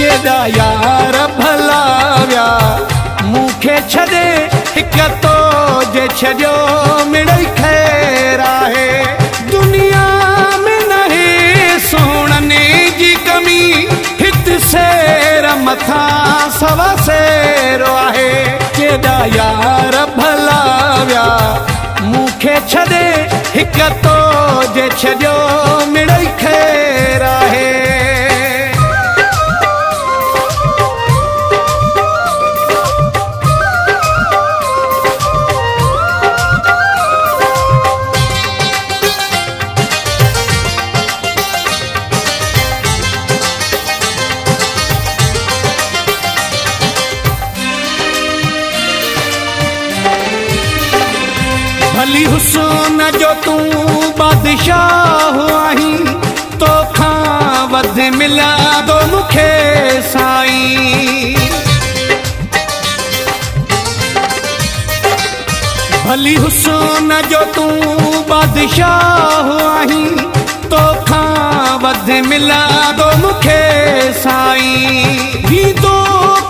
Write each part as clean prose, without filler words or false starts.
केॾा यार भला विया मूंखे छॾे हिक तो जे छॾियो मिड़ई ख़ैर आहे दुनिया में नहे सोणने जी कमी हित सेर मथां सवा सेरो आहे केॾा यार भला विया मूंखे छॾे हिक तो जे छॾियो मिड़ई ख़ैर आहे भली हुस्न जो तू बादशाह आहीं तोखां वध मिला तो मुखे साईं भली हुस्न जो तू बादशाह आहीं तोखां वध मिला तो मुखे साईं ही तो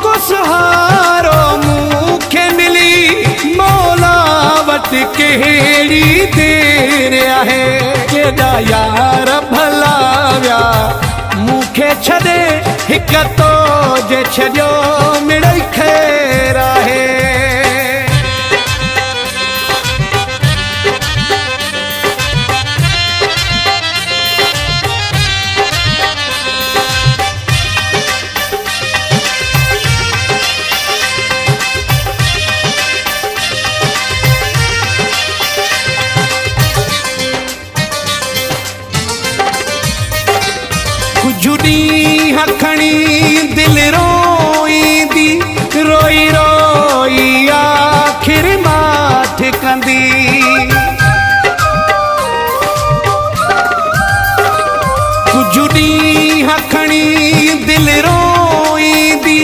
को सहारो मुखे मिली मौला वट केड़ी देर आहे केॾा यार भला विया मूंखे छॾे हिक तो जे छॾियो मिड़ई ख़ैर आहे जुड़ी हखणी दिल रोईंदी रोई रोई आखिर माठ कंदी जुड़ी हखणी दिल रोईंदी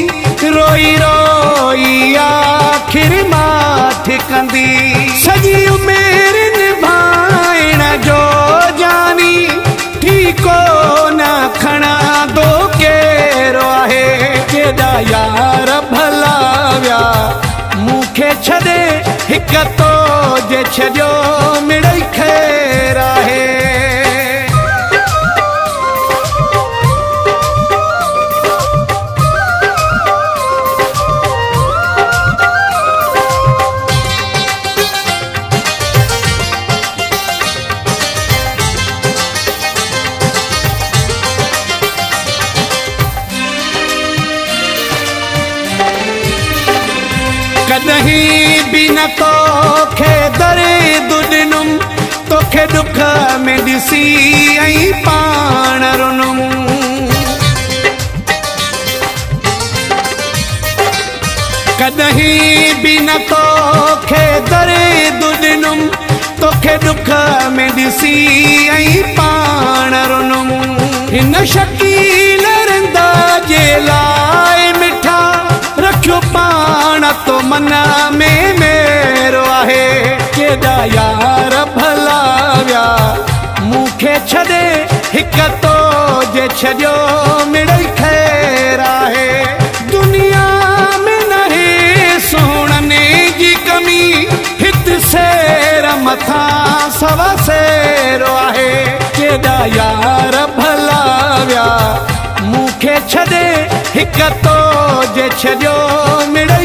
रोई रोई आखिर माठ कंदी सजी उमेर निभाइण जो जानी ठीको न खणा दो केरो आहे केॾा यार भला विया मूंखे छॾे हिक तो जे छॾियो मिड़ई ख़ैर आहे कदहीं भी न तोखे दर्द ॾिनुम तोखे दुख में ॾिसी ऐं पाण रुनुम कदहीं भी न तोखे दर्द ॾिनुम तोखे दुख में ॾिसी ऐं पाण रुनुम हिन शकील रंदा जे लाइ मिठा रखियो पाण तो मना में मेरो आहे केॾा यार भला विया मूंखे छॾे हिक तो जे छॾियो मिड़ई ख़ैर आहे दुनिया में नहे सोणने जी कमी हित सेर मथां सवा सेरो आहे केॾा यार भला विया मूंखे छॾे हिक तो जे छॾियो मिड़ई